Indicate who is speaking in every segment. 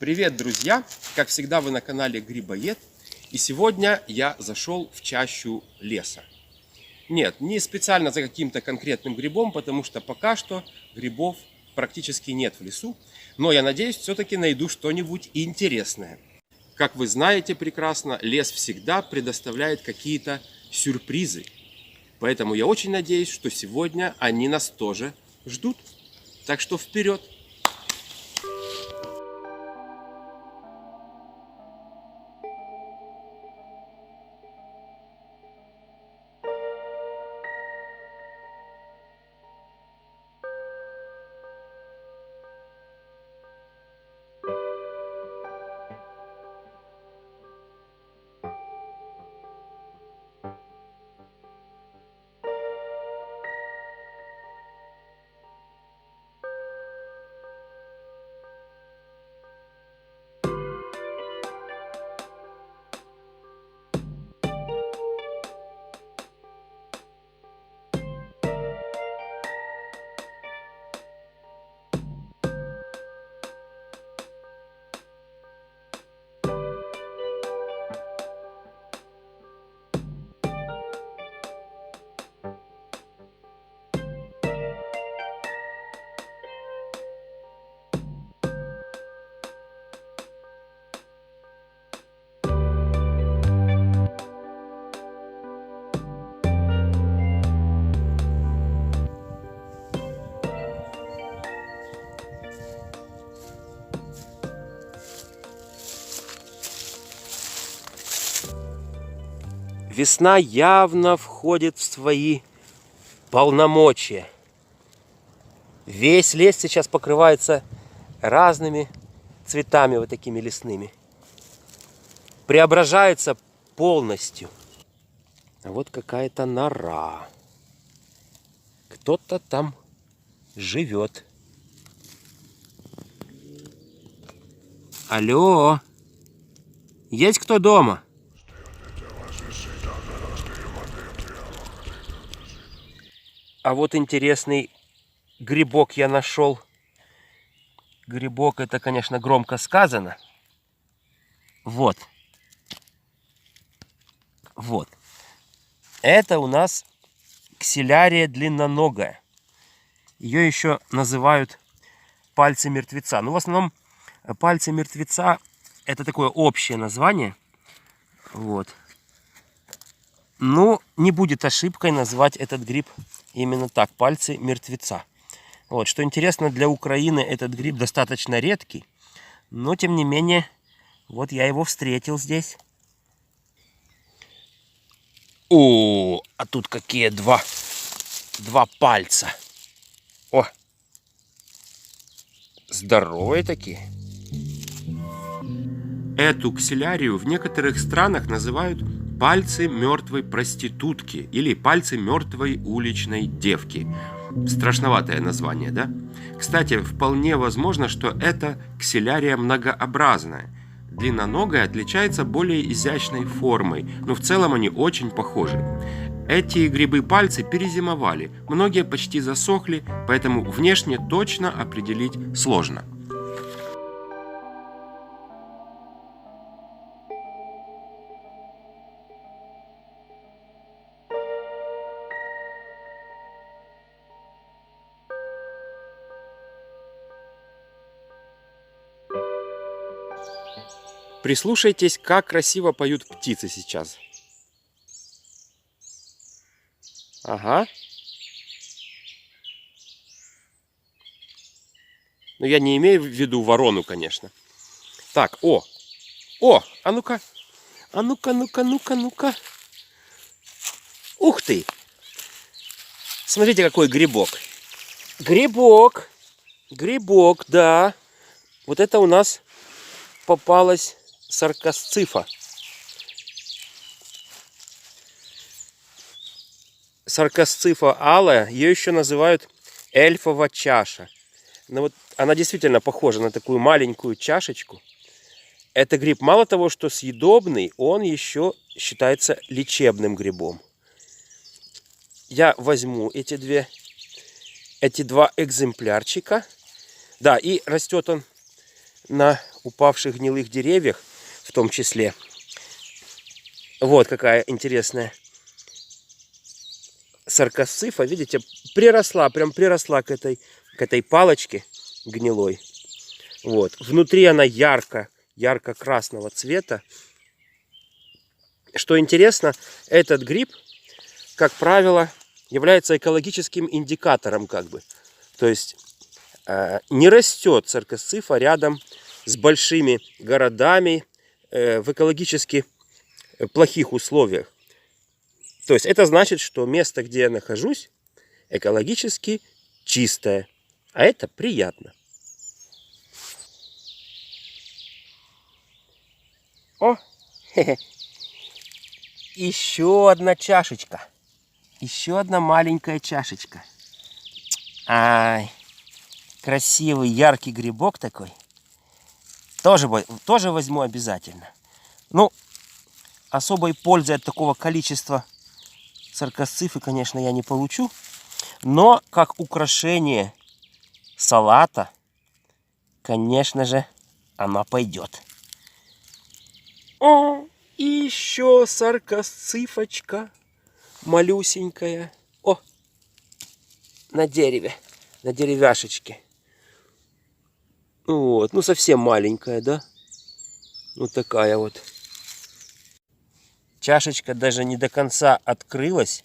Speaker 1: Привет, друзья! Как всегда, вы на канале Грибоед. И сегодня я зашел в чащу леса. Нет, не специально за каким-то конкретным грибом, потому что пока что грибов практически нет в лесу. Но я надеюсь, все-таки найду что-нибудь интересное. Как вы знаете прекрасно, лес всегда предоставляет какие-то сюрпризы. Поэтому я очень надеюсь, что сегодня они нас тоже ждут. Так что вперед! Весна явно входит в свои полномочия. Весь лес сейчас покрывается разными цветами, вот такими лесными. Преображается полностью. А вот какая-то нора. Кто-то там живет. Алло, есть кто дома? А вот интересный грибок я нашел. Грибок — это, конечно, громко сказано. Вот. Вот. Это у нас ксилярия длинноногая. Ее еще называют пальцы мертвеца. Ну, в основном, пальцы мертвеца — это такое общее название. Вот. Ну, не будет ошибкой назвать этот гриб именно так, пальцы мертвеца. Вот, что интересно, для Украины этот гриб достаточно редкий, но тем не менее, вот я его встретил здесь. О, а тут какие два пальца. О, здоровые такие. Эту ксилярию в некоторых странах называют пальцы мертвой проститутки или пальцы мертвой уличной девки. Страшноватое название, да? Кстати, вполне возможно, что это ксилярия многообразная. Длинноногая отличается более изящной формой, но в целом они очень похожи. Эти грибы-пальцы перезимовали, многие почти засохли, поэтому внешне точно определить сложно. Прислушайтесь, как красиво поют птицы сейчас. Ага. Но я не имею в виду ворону, конечно. Так, о, а ну-ка. А ну-ка, ну-ка, ну-ка, ну-ка. Ух ты! Смотрите, какой грибок. Грибок, да. Вот это у нас попалась саркосцифа. Саркосцифа алая, ее еще называют эльфова чаша. Но вот она действительно похожа на такую маленькую чашечку. Это гриб мало того, что съедобный, он еще считается лечебным грибом. Я возьму эти два экземплярчика. Да, и растет он на
Speaker 2: упавших гнилых деревьях в том числе. Вот какая интересная саркосцифа, видите, приросла, прям приросла к этой палочке гнилой. Вот. Внутри она ярко-красного цвета. Что интересно, этот гриб, как правило, является экологическим индикатором, как бы. То есть не растет саркосцифа рядом с большими городами в экологически плохих условиях. То есть это значит, что место, где я нахожусь, экологически чистое. А это приятно. О, еще одна чашечка. Еще одна маленькая чашечка. Ай, красивый, яркий грибок такой. Тоже возьму обязательно. Ну, особой пользы от такого количества саркосцифы, конечно, я не получу. Но как украшение салата, конечно же, она пойдет. О, и еще саркосцифочка малюсенькая. О, на дереве, на деревяшечке. Вот, ну совсем маленькая, да? Вот такая вот. Чашечка даже не до конца открылась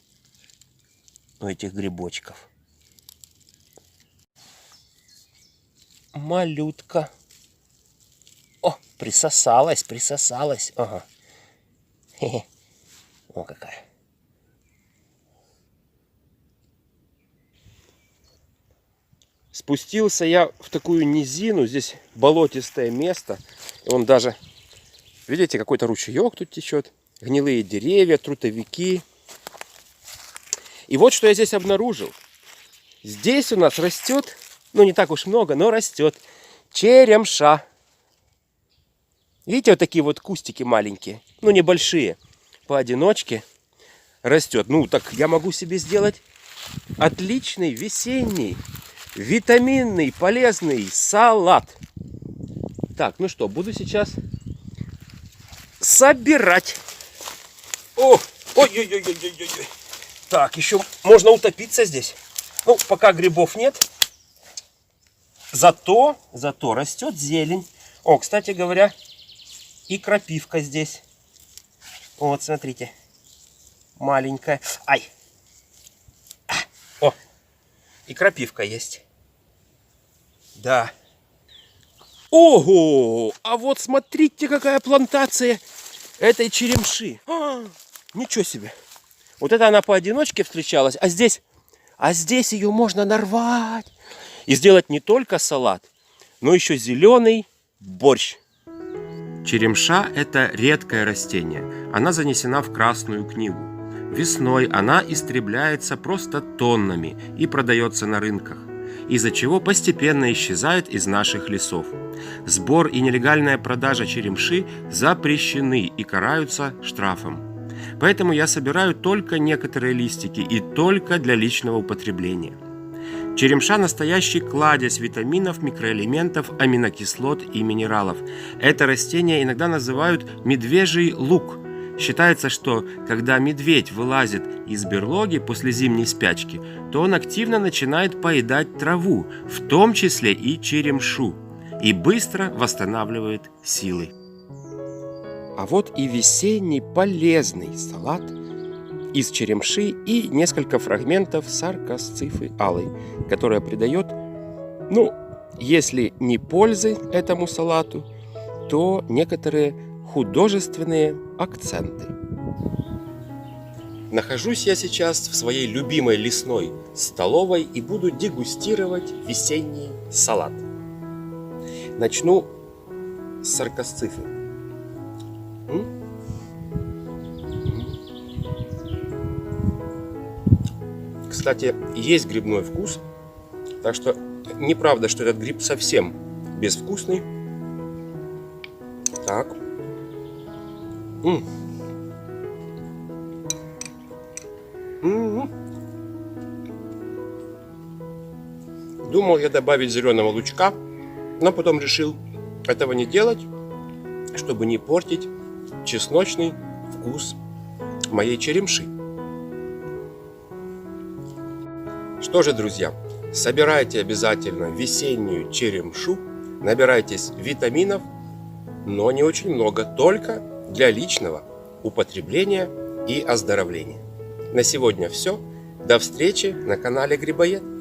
Speaker 2: у этих грибочков. Малютка. О, присосалась. Ага. Хе-хе. О, какая. Спустился я в такую низину. Здесь болотистое место. И он даже, видите, какой-то ручеек тут течет. Гнилые деревья, трутовики. И вот что я здесь обнаружил. Здесь у нас растет, ну не так уж много, но растет черемша. Видите, вот такие вот кустики маленькие, ну небольшие, поодиночке растет. Ну так я могу себе сделать отличный весенний, витаминный, полезный салат. Так, ну что, буду сейчас собирать. О, ой-ой-ой-ой-ой-ой. Так, еще можно утопиться здесь. Ну, пока грибов нет. Зато растет зелень. О, кстати говоря, и крапивка здесь. Вот, смотрите. Маленькая. Ай. О, и крапивка есть. Да. Ого! А вот смотрите, какая плантация этой черемши. Ничего себе. Вот это она поодиночке встречалась, а здесь ее можно нарвать и сделать не только салат, но еще зеленый борщ. Черемша – это редкое растение. Она занесена в Красную книгу. Весной она истребляется просто тоннами и продается на рынках, из-за чего постепенно исчезает из наших лесов. Сбор и нелегальная продажа черемши запрещены и караются штрафом. Поэтому я собираю только некоторые листики и только для личного употребления. Черемша – настоящий кладезь витаминов, микроэлементов, аминокислот и минералов. Это растение иногда называют медвежий лук. Считается, что когда медведь вылазит из берлоги после зимней спячки, то он активно начинает поедать траву, в том числе и черемшу, и быстро восстанавливает силы. А вот и весенний полезный салат из черемши и несколько фрагментов саркосцифы алой, которая придает, ну, если не пользы этому салату, то некоторые художественные акценты. Нахожусь я сейчас в своей любимой лесной столовой и буду дегустировать весенний салат. Начну с саркосцифы. Кстати, есть грибной вкус, так что неправда, что этот гриб совсем безвкусный. Так. Думал я добавить зеленого лучка, но потом решил,
Speaker 1: этого не делать, чтобы не портить чесночный вкус моей черемши. Что же, друзья, собирайте обязательно весеннюю черемшу, набирайтесь витаминов, но не очень много, только для личного употребления и оздоровления. На сегодня все. До встречи на канале Грибоед.